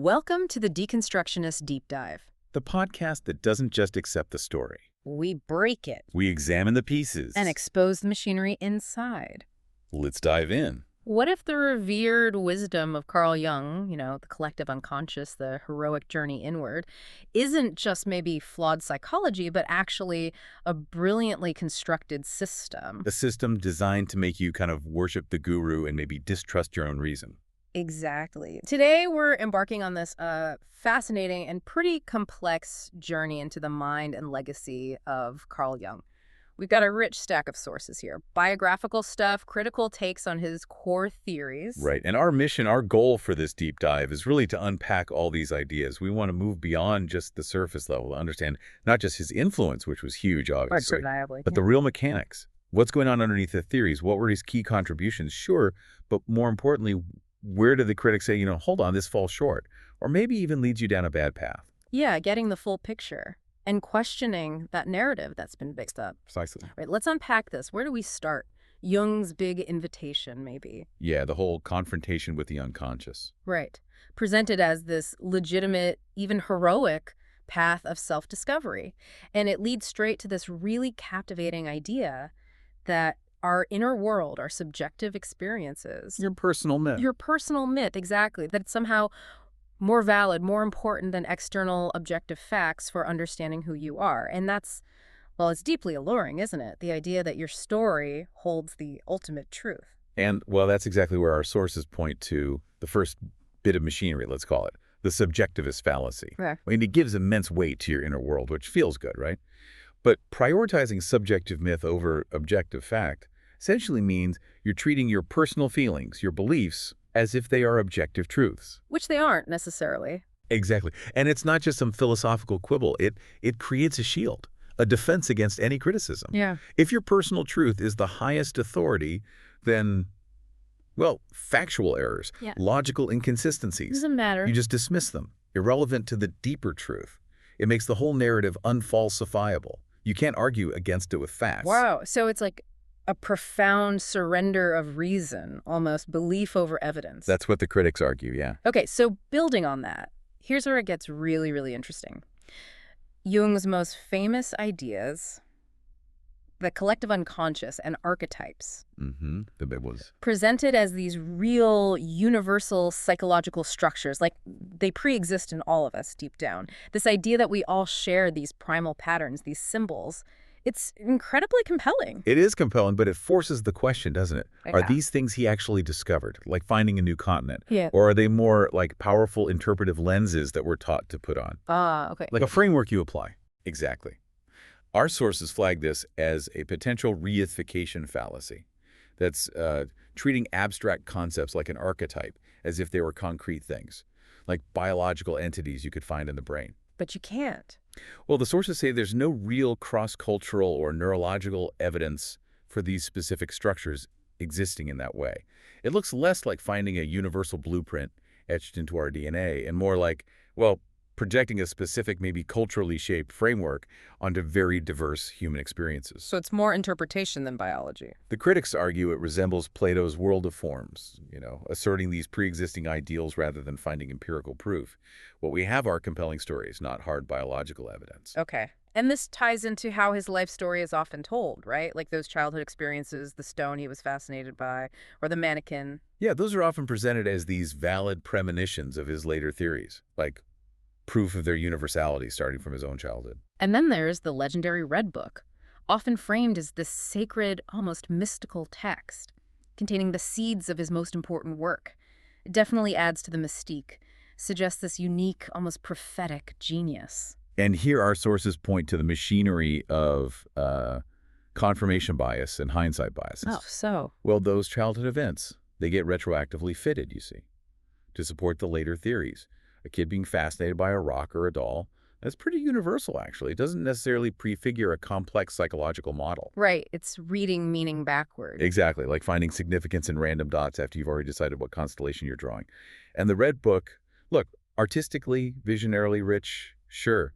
Welcome to the Deconstructionist Deep Dive. The podcast that doesn't just accept the story. We break it We examine the pieces. and expose the machinery inside. Let's dive in. What if the revered wisdom of Carl Jung, the collective unconscious, the heroic journey inward, isn't just maybe flawed psychology, but actually a brilliantly constructed system? A system designed to make you kind of worship the guru and maybe distrust your own reason. Exactly. Today, we're embarking on this fascinating and pretty complex journey into the mind and legacy of Carl Jung. We've got a rich stack of sources here. Biographical stuff, critical takes on his core theories. Right. And our mission, our goal for this deep dive is really to unpack all these ideas. We want to move beyond just the surface level to understand not just his influence, which was huge, obviously, Undeniably, but the real mechanics. What's going on underneath the theories? What were his key contributions? Sure, but more importantly, where did the critics say, hold on, this falls short? Or maybe even leads you down a bad path. Yeah, getting the full picture and questioning that narrative that's been mixed up. Precisely. Right, let's unpack this. Where do we start? Jung's big invitation, maybe. Yeah, the whole confrontation with the unconscious. Right. Presented as this legitimate, even heroic path of self-discovery. And it leads straight to this really captivating idea that our inner world, our subjective experiences. Your personal myth. Your personal myth, exactly. That it's somehow more valid, more important than external objective facts for understanding who you are. And that's, well, it's deeply alluring, isn't it? The idea that your story holds the ultimate truth. And, well, that's exactly where our sources point to the first bit of machinery, let's call it, the subjectivist fallacy. Yeah. I mean, it gives immense weight to your inner world, which feels good, right? But prioritizing subjective myth over objective fact essentially means you're treating your personal feelings, your beliefs, as if they are objective truths. Which they aren't necessarily. Exactly. And it's not just some philosophical quibble. It creates a shield, a defense against any criticism. Yeah. If your personal truth is the highest authority, then, well, factual errors, logical inconsistencies, Doesn't matter. you just dismiss them, irrelevant to the deeper truth. It makes the whole narrative unfalsifiable. You can't argue against it with facts. Wow. So it's like a profound surrender of reason, almost belief over evidence. That's what the critics argue, yeah. Okay, so building on that, here's where it gets really, really interesting. Jung's most famous ideas, the collective unconscious and archetypes, The bit was. presented as these real universal psychological structures, like they pre-exist in all of us deep down. This idea that we all share these primal patterns, these symbols, it's incredibly compelling. It is compelling, but it forces the question, doesn't it? Are Yeah. these things he actually discovered, like finding a new continent? Yeah. Or are they more like powerful interpretive lenses that we're taught to put on? Okay. Like a framework you apply. Exactly. Our sources flag this as a potential reification fallacy. That's treating abstract concepts like an archetype as if they were concrete things, like biological entities you could find in the brain. But you can't. Well, the sources say there's no real cross-cultural or neurological evidence for these specific structures existing in that way. It looks less like finding a universal blueprint etched into our DNA and more like, well, projecting a specific, maybe culturally shaped framework onto very diverse human experiences. So it's more interpretation than biology. The critics argue it resembles Plato's world of forms, asserting these pre-existing ideals rather than finding empirical proof. What we have are compelling stories, not hard biological evidence. Okay. And this ties into how his life story is often told, right? Like those childhood experiences, the stone he was fascinated by, or the mannequin. Yeah, those are often presented as these valid premonitions of his later theories, like proof of their universality starting from his own childhood. And then there's the legendary Red Book, often framed as this sacred, almost mystical text containing the seeds of his most important work. It definitely adds to the mystique, suggests this unique, almost prophetic genius. And here our sources point to the machinery of confirmation bias and hindsight biases. Oh, so? Well, those childhood events, they get retroactively fitted, you see, to support the later theories. A kid being fascinated by a rock or a doll, that's pretty universal, actually. It doesn't necessarily prefigure a complex psychological model. Right. It's reading meaning backward. Exactly, like finding significance in random dots after you've already decided what constellation you're drawing. And the Red Book, look, artistically, visionarily rich, sure,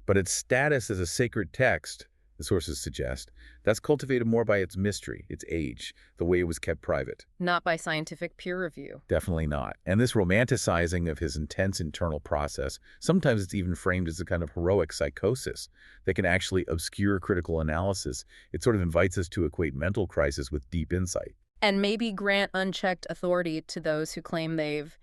but its status as a sacred text the sources suggest, that's cultivated more by its mystery, its age, the way it was kept private. Not by scientific peer review. Definitely not. And this romanticizing of his intense internal process, sometimes it's even framed as a kind of heroic psychosis that can actually obscure critical analysis. It sort of invites us to equate mental crisis with deep insight. And maybe grant unchecked authority to those who claim they've,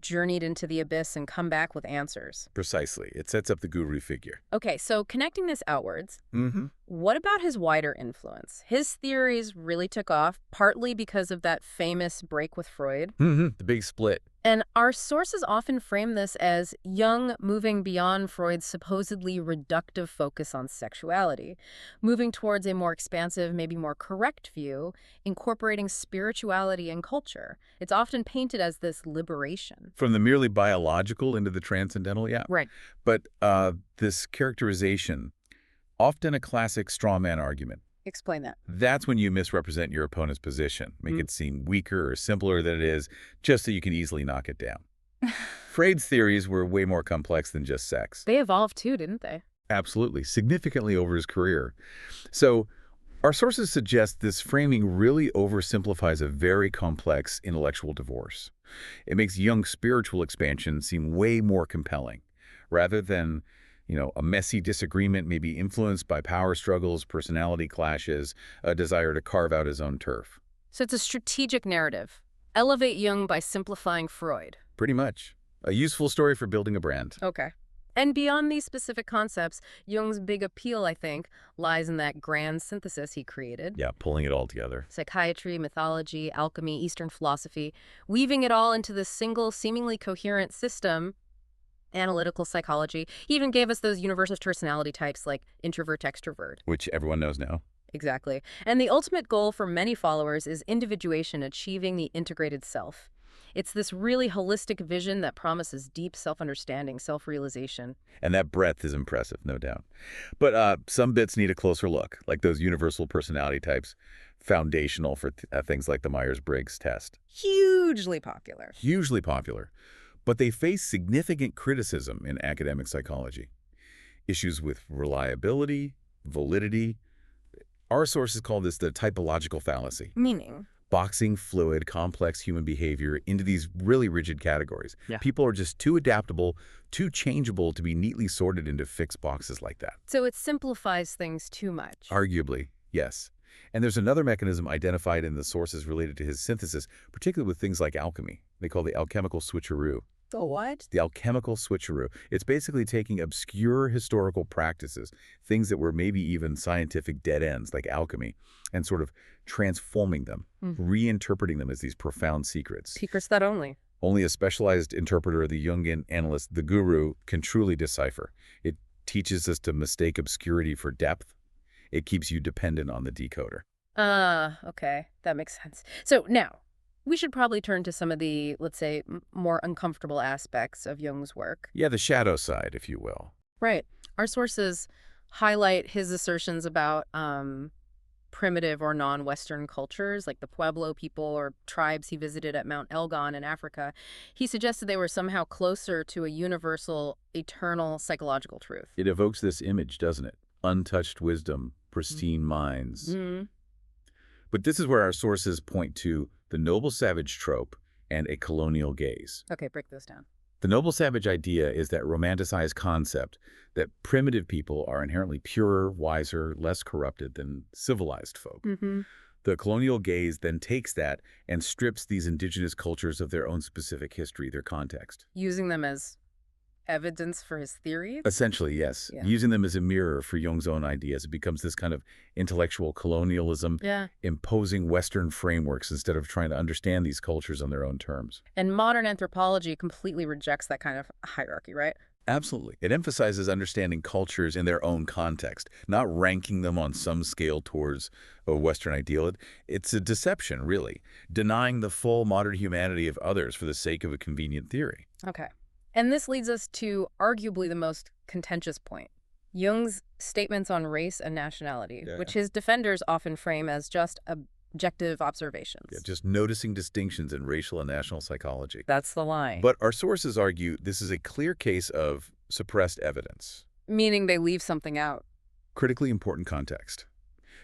journeyed into the abyss and come back with answers. Precisely. It sets up the guru figure. Okay, so connecting this outwards, Mm-hmm. what about his wider influence? His theories really took off, partly because of that famous break with Freud. Mm-hmm. The big split. And our sources often frame this as Jung moving beyond Freud's supposedly reductive focus on sexuality, moving towards a more expansive, maybe more correct view, incorporating spirituality and culture. It's often painted as this liberation. From the merely biological into the transcendental, yeah. Right. But this characterization, often a classic straw man argument. Explain that. That's when you misrepresent your opponent's position, make it seem weaker or simpler than it is, just so you can easily knock it down. Freud's theories were way more complex than just sex. They evolved too, didn't they? Absolutely, significantly over his career. So our sources suggest this framing really oversimplifies a very complex intellectual divorce. It makes Jung's spiritual expansion seem way more compelling, rather than a messy disagreement maybe influenced by power struggles, personality clashes, a desire to carve out his own turf. So it's a strategic narrative. Elevate Jung by simplifying Freud. Pretty much. A useful story for building a brand. Okay. And beyond these specific concepts, Jung's big appeal, I think, lies in that grand synthesis he created. Yeah, pulling it all together. Psychiatry, mythology, alchemy, Eastern philosophy, weaving it all into this single, seemingly coherent system. Analytical psychology. He even gave us those universal personality types like introvert, extrovert. Which everyone knows now. Exactly. And the ultimate goal for many followers is individuation, achieving the integrated self. It's this really holistic vision that promises deep self-understanding, self-realization. And that breadth is impressive, no doubt. But some bits need a closer look, like those universal personality types, foundational for things like the Myers-Briggs test. Hugely popular. Hugely popular. But they face significant criticism in academic psychology. Issues with reliability, validity. Our sources call this the typological fallacy. Meaning? Boxing fluid, complex human behavior into these really rigid categories. Yeah. People are just too adaptable, too changeable to be neatly sorted into fixed boxes like that. So it simplifies things too much. Arguably, yes. And there's another mechanism identified in the sources related to his synthesis, particularly with things like alchemy. They call the alchemical switcheroo. The what? The alchemical switcheroo. It's basically taking obscure historical practices, things that were maybe even scientific dead ends like alchemy, and sort of transforming them, reinterpreting them as these profound secrets. Secrets that only. Only a specialized interpreter of the Jungian analyst, the guru, can truly decipher. It teaches us to mistake obscurity for depth. It keeps you dependent on the decoder. Okay. That makes sense. So now, we should probably turn to some of the, let's say, more uncomfortable aspects of Jung's work. Yeah, the shadow side, if you will. Right. Our sources highlight his assertions about primitive or non-Western cultures, like the Pueblo people or tribes he visited at Mount Elgon in Africa. He suggested they were somehow closer to a universal, eternal psychological truth. It evokes this image, doesn't it? Untouched wisdom, pristine minds. But this is where our sources point to the noble savage trope and a colonial gaze. Okay, break those down. The noble savage idea is that romanticized concept that primitive people are inherently purer, wiser, less corrupted than civilized folk. The colonial gaze then takes that and strips these indigenous cultures of their own specific history, their context. Using them as evidence for his theories? Essentially, yes. Yeah. Using them as a mirror for Jung's own ideas. It becomes this kind of intellectual colonialism, imposing Western frameworks instead of trying to understand these cultures on their own terms. And modern anthropology completely rejects that kind of hierarchy, right? Absolutely. It emphasizes understanding cultures in their own context, not ranking them on some scale towards a Western ideal. It's a deception, really, denying the full modern humanity of others for the sake of a convenient theory. Okay. And this leads us to arguably the most contentious point, Jung's statements on race and nationality, which his defenders often frame as just objective observations. Yeah, just noticing distinctions in racial and national psychology. That's the line. But our sources argue this is a clear case of suppressed evidence. Meaning they leave something out. Critically important context.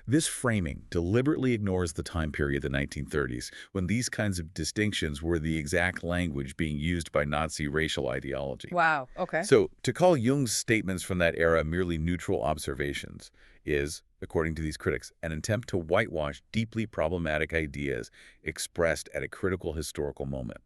This framing deliberately ignores the time period, the 1930s, when these kinds of distinctions were the exact language being used by Nazi racial ideology. Wow, okay. So, to call Jung's statements from that era merely neutral observations is, according to these critics, an attempt to whitewash deeply problematic ideas expressed at a critical historical moment.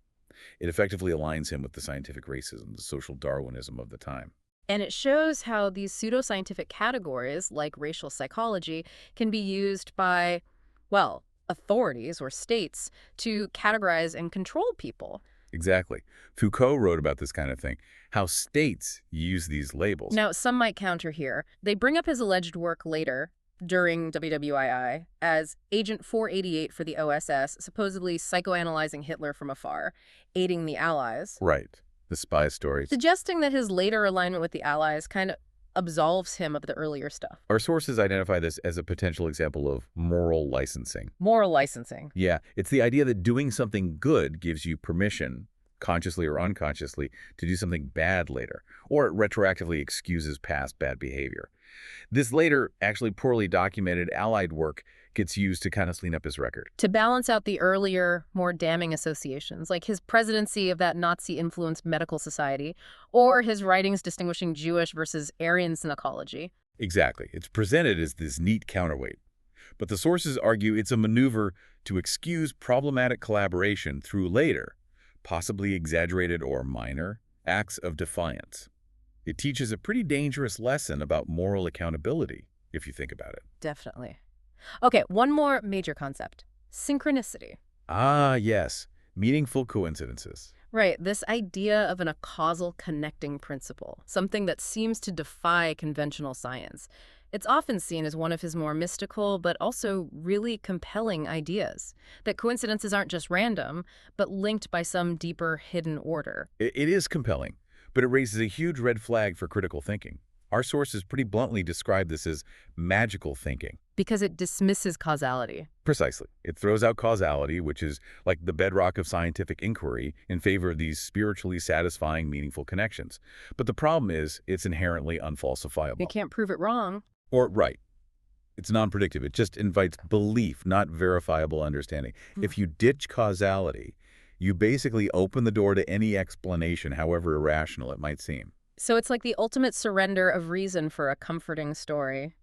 It effectively aligns him with the scientific racism, the social Darwinism of the time. And it shows how these pseudoscientific categories, like racial psychology, can be used by, well, authorities or states to categorize and control people. Exactly. Foucault wrote about this kind of thing, how states use these labels. Now, some might counter here. They bring up his alleged work later, during WWII, as Agent 488 for the OSS, supposedly psychoanalyzing Hitler from afar, aiding the Allies. Right. The spy stories. Suggesting that his later alignment with the Allies kind of absolves him of the earlier stuff. Our sources identify this as a potential example of moral licensing. Moral licensing. Yeah, it's the idea that doing something good gives you permission, consciously or unconsciously, to do something bad later, or it retroactively excuses past bad behavior. This later, actually poorly documented Allied work gets used to kind of clean up his record. To balance out the earlier, more damning associations, like his presidency of that Nazi-influenced medical society, or his writings distinguishing Jewish versus Aryan psychology. Exactly. It's presented as this neat counterweight. But the sources argue it's a maneuver to excuse problematic collaboration through later, possibly exaggerated or minor, acts of defiance. It teaches a pretty dangerous lesson about moral accountability, if you think about it. Definitely. Okay, one more major concept. Synchronicity. Ah, yes. Meaningful coincidences. Right, this idea of a causal connecting principle, something that seems to defy conventional science. It's often seen as one of his more mystical but also really compelling ideas, that coincidences aren't just random, but linked by some deeper hidden order. It is compelling, but it raises a huge red flag for critical thinking. Our sources pretty bluntly describe this as magical thinking. Because it dismisses causality. Precisely. It throws out causality, which is like the bedrock of scientific inquiry, in favor of these spiritually satisfying, meaningful connections. But the problem is, it's inherently unfalsifiable. You can't prove it wrong. Or, right. It's non-predictive. It just invites belief, not verifiable understanding. If you ditch causality, you basically open the door to any explanation, however irrational it might seem. So it's like the ultimate surrender of reason for a comforting story.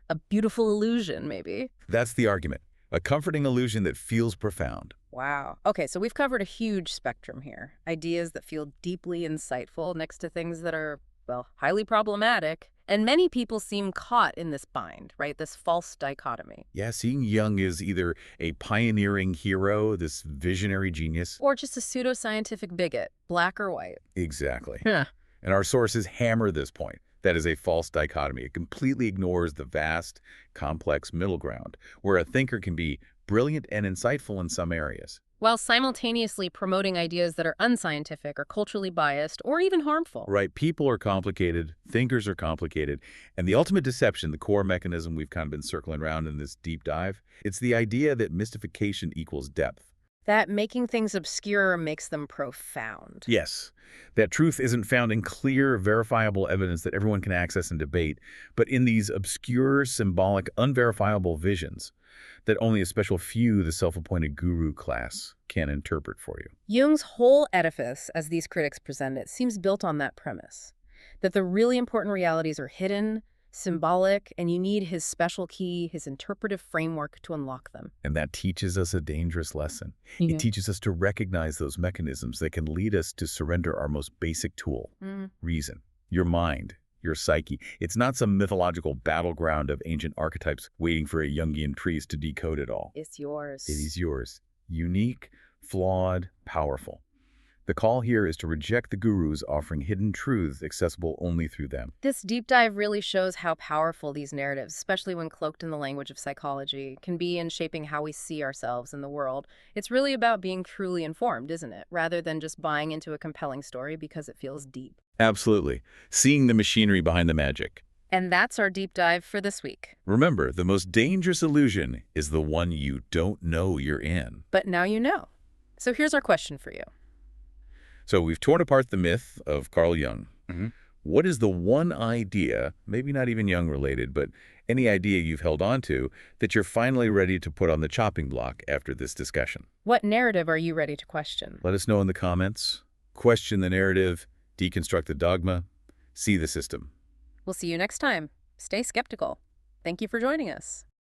A beautiful illusion, maybe. That's the argument. A comforting illusion that feels profound. Wow. Okay, so we've covered a huge spectrum here. Ideas that feel deeply insightful next to things that are, well, highly problematic. And many people seem caught in this bind, right? This false dichotomy. Yeah, seeing Jung is either a pioneering hero, this visionary genius. Or just a pseudoscientific bigot, black or white. Exactly. Yeah. And our sources hammer this point. That is a false dichotomy. It completely ignores the vast, complex middle ground, where a thinker can be brilliant and insightful in some areas, while simultaneously promoting ideas that are unscientific or culturally biased or even harmful. Right. People are complicated. Thinkers are complicated. And the ultimate deception, the core mechanism we've kind of been circling around in this deep dive, it's the idea that mystification equals depth. That making things obscure makes them profound. Yes. That truth isn't found in clear, verifiable evidence that everyone can access and debate, but in these obscure, symbolic, unverifiable visions that only a special few, the self-appointed guru class, can interpret for you. Jung's whole edifice, as these critics present it, seems built on that premise, that the really important realities are hidden, symbolic, and you need his special key, his interpretive framework to unlock them. And that teaches us a dangerous lesson. It teaches us to recognize those mechanisms that can lead us to surrender our most basic tool, reason, your mind, your psyche. It's not some mythological battleground of ancient archetypes waiting for a Jungian priest to decode it all. It's yours. It is yours. Unique, flawed, powerful. The call here is to reject the gurus offering hidden truths accessible only through them. This deep dive really shows how powerful these narratives, especially when cloaked in the language of psychology, can be in shaping how we see ourselves in the world. It's really about being truly informed, isn't it? Rather than just buying into a compelling story because it feels deep. Absolutely. Seeing the machinery behind the magic. And that's our deep dive for this week. Remember, the most dangerous illusion is the one you don't know you're in. But now you know. So here's our question for you. So we've torn apart the myth of Carl Jung. What is the one idea, maybe not even Jung related, but any idea you've held on to that you're finally ready to put on the chopping block after this discussion? What narrative are you ready to question? Let us know in the comments. Question the narrative, deconstruct the dogma, see the system. We'll see you next time. Stay skeptical. Thank you for joining us.